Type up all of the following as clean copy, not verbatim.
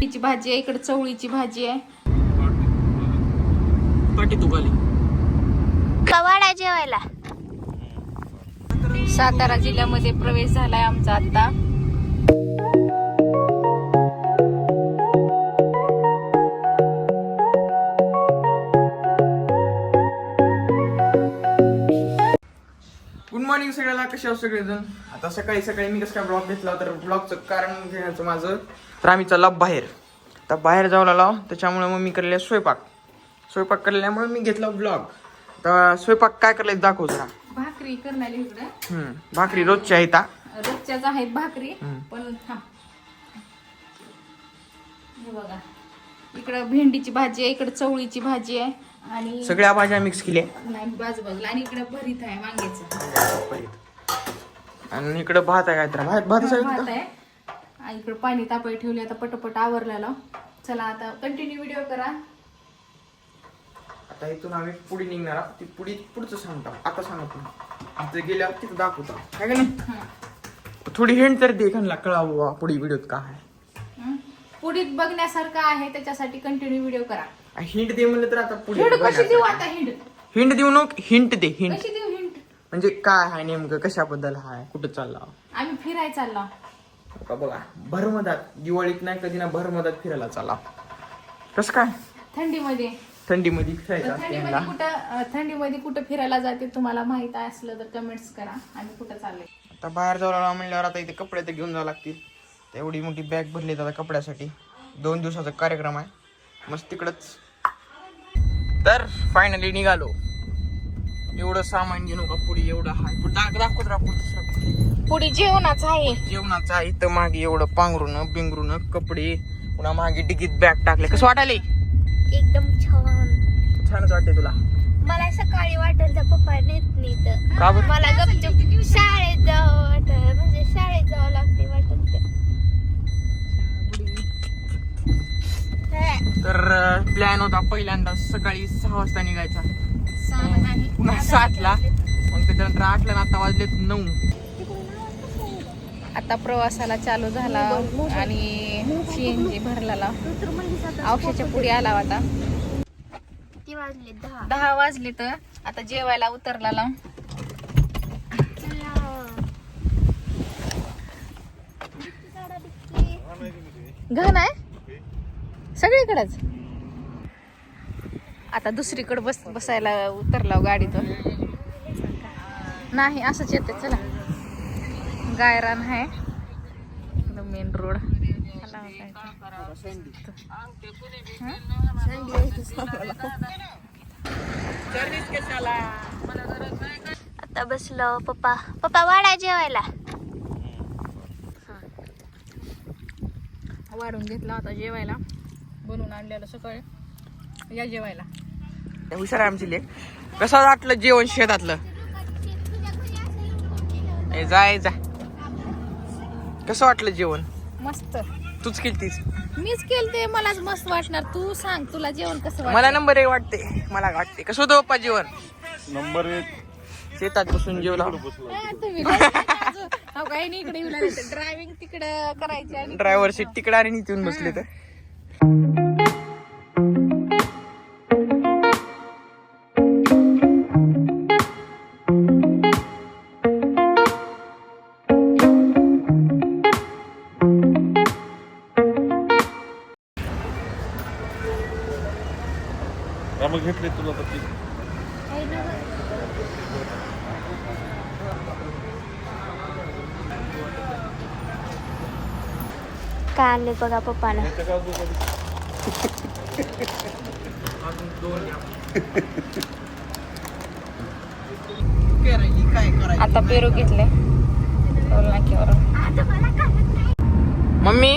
भेंडीची भाजी आहे, इकडे चवळीची भाजी आहे. पाटी तुगाली कवाडा जेवायला. सातारा जिल्ह्यामध्ये प्रवेश झालाय आमचा आता. गुड मॉर्निंग सगळ्याला. कसे आहोत सगळेजण. आता सकाळी सकाळी मी कसं काय ब्लॉग घेतला, तर ब्लॉगचं कारण घेण्याचं माझं, तर आम्ही चालला बाहेर. आता बाहेर जाऊ लागला, त्याच्यामुळे मग मी करले स्वयंपाक करल्यामुळे मी घेतला ब्लॉग. तर स्वयंपाक काय करायला दाखव जरा. भाकरी करणार इकडे. भाकरी रोजच्या आहेत. रोजच्याच आहेत भाकरी, पण हे बघा, इकडं भेंडीची भाजी आहे, इकडे चवळीची भाजी आहे आणि सगळ्या भाज्या मिक्स केल्या. नाही बाजूला, आणि इकडे भरीत आहे वांग्याचं, आणि इकडे भात आहे. काय तर भात आहे. आणि इकडे पाणी तापाय ठेवले. आता पटपट आवरलेलं. चला आता कंटिन्यू व्हिडिओ करा. आता इथून आम्ही पुढे निघणार. ती पुढे पुढचं सांगतो, आता सांगतो. तिथे गेल्यावर तिथं दाखवतो काय का नाही. थोडी हिंट तर दे, खानला कळावं पुढे व्हिडिओत काय आहे. पुढे बघण्यासारखं आहे, त्याच्यासाठी कंटिन्यू व्हिडिओ करा. हिंट दे म्हणलं तर आता पुढे हिंट कशी देऊ आता? हिंट देऊ नको, हिंट दे. हिंट कशी देऊ हिंट? म्हणजे काय आहे नेमकं, कशाबद्दल आहे, कुठं चालला. आम्ही फिरायला चाललो. का बघा, भरमधात दिवाळीत नाही कधी ना भरमधात फिरायला चालला. कसं काय थंडीमध्ये फिरायचं असते. थंडीमध्ये कुठं फिरायला जाते तुम्हाला माहित असलं तर कमेंट्स करा. आम्ही कुठं चाललोय. आता बाहेर जाऊ म्हणल्यावर आता इथे कपडे तर घेऊन जावं लागतील. एवढी मोठी बॅग भरली आता कपड्यासाठी. 2 दिवसाचा कार्यक्रम आहे मस्त तिकडच. तर फायनली निघालो. एवढं सामान घेऊन का पुढे एवढं हाय दाखवत राहा. पुढे जेवणाचं आहे. जेवणाचं आहे इथं मागे एवढं पांघरून बिंगरून कपडे, पुन्हा मागे डिगीत बॅग टाकले. कसं वाटायले? एकदम छानच वाटते तुला? मला सकाळी वाटेल तर पप्पा नेत नाही तर. का बरं? मला गपचूप शाळेत जावं वाटत, म्हणजे शाळेत जावं लागते वाटत. तर प्लॅन होता पहिल्यांदा सकाळी 6 वाजता निघायचा, नाही पुन्हा 7ला, मग त्याच्यानंतर 8ला, आता वाजलेत 9. आता प्रवासाला चालू झाला आणि CNG भरलेला. औषधाच्या पुढे आला आता. 10 वाजले तर आता जेवायला उतरला. घन आहे सगळीकडेच. आता दुसरीकडे बसायला उतरला गाडीतून. नाही असंच येते. चला, गायरान आहे मेन रोड. आता बसलो. पप्पा वाडा जेवायला. वाढून घेतला होता जेवायला, बनवून आणलेलं सकाळी. या जेवायला. हुशार आहे आमची लेक. कसं वाटलं जेवण शेतातलं? जाय कसं वाटलं जेवण? मस्त. तूच केलतीस? मीच केलते, मलाच मस्त वाटणार. तू सांग, तुला जेवण कसं वाटतं? मला नंबर 1 वाटते. मला वाटते. कसं होतं पप्पा जेवण? नंबर 1. शेतात बसून जेवला. तुम्ही काही नाही, इकडे ड्रायव्हिंग तिकडं करायची आणि ड्रायव्हर सीट तिकडे आणि इथून बसले तर. मग घेतले तुला तर ती. काय आणले बघा पप्पानं. आता पेरू घेतले नाक्यावरून. मम्मी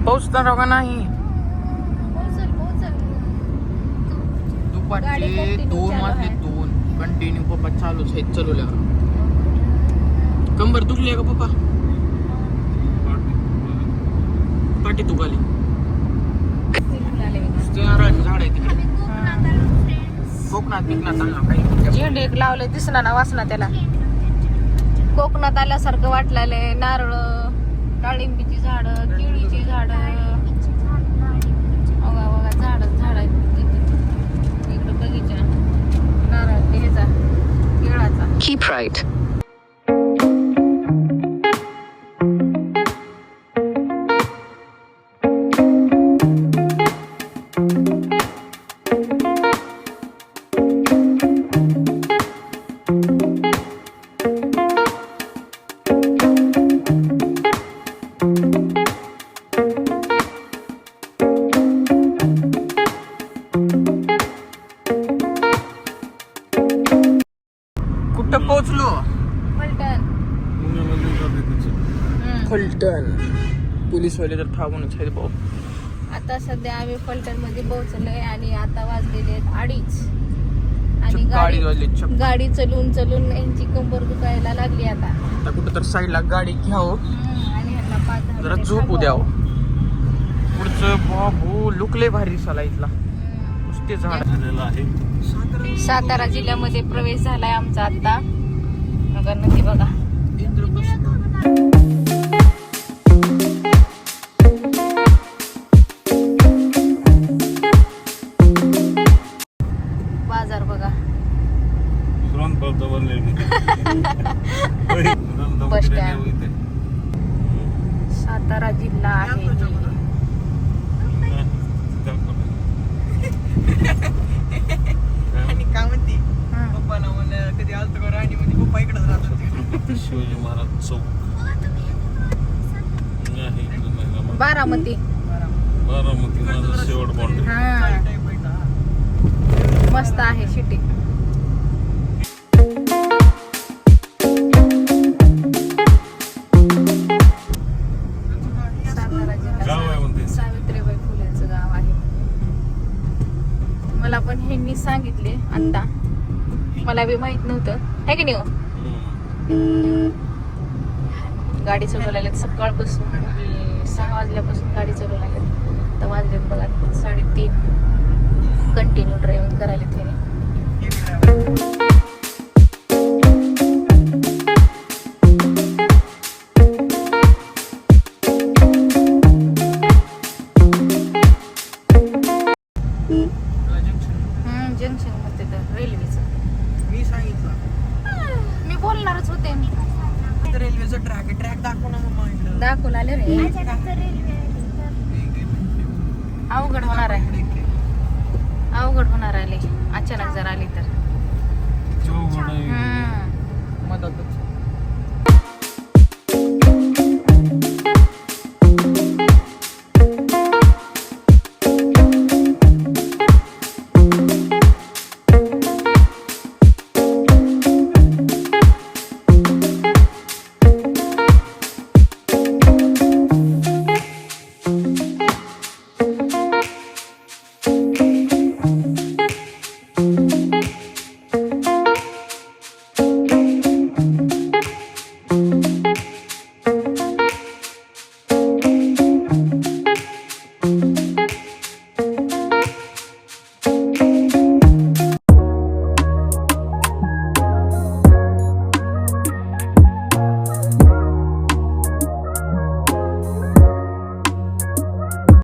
पोहोचणार का नाही? दुपारचे 2 वाजले. 2 कंटिन्यू पप्पा चालूच आहेत. चालवल्यावर कंबर दुखली का पप्पा? पाठी दुखाली. झाड आहे तिकडे कोकणात काही. झेंडे एक लावले, दिसला ना वासना त्याला. कोकणात आल्यासारखं वाटलेलं. नारळ, डाळिंबीची झाडं, केळीची झाडं, right. कुठं पोहोचलो? फलटण. फलटण. पोलीसवाले तर थांबूनच आहेत भाऊ. आता सध्या आम्ही फलटण मध्ये पोहोचलोय आणि आता वाजलेले आहेत 2:30 आणि गाडी वाजली चक्क. गाडी चलून यांची कंबर दुखायला लागली आता. आता कुठं तर साईडला गाडी घ्यावं, आणि ह्यांना 5-10 जरा मिनिटे झोपू थांबवा. द्यावं. पुढचं बाबू लुकले भारी दिसाला इथला. नुसते झाड. झालेलं आहे. सातारा जिल्ह्यामध्ये प्रवेश झालाय आमचा आता. नगर नदी बघा. बाजार बघा. Bus stand. सातारा जिल्हा आहे. आणि काय म्हणते पप्पा ना म्हणलं कधी आलतो का राणी मध्ये पप्पा इकडेच राहतो. शिवाजी महाराज चौक आहे. बारामती. बारामती माझं शेवट बाउंड्री. हा मस्त आहे सिटी. सातारा गाव आहे म्हणते. जिल्ह्यात सावित्रीबाई फुलेंचं गाव आहे. मला पण ह्यांनी सांगितले आता. मला बी माहित नव्हतं है की नाही हो? गाडी चालू लागल्यात सकाळपासून. 6 वाजल्यापासून गाडी चालू लागल्यात. तर वाजलेत बघा 3:30. कंटिन्यू ड्रायव्हिंग करायला त्याने. जंक्शन मध्ये तर रेल्वेचं मी सांगितलं मी बोलणारच होते. रेल्वेचा ट्रॅक दाखव ना मम्मा इकडं. दाखवून आले रे. अवघड होणार आहे. अवघड होणार आहे लय. अचानक जर आली तर. मधातच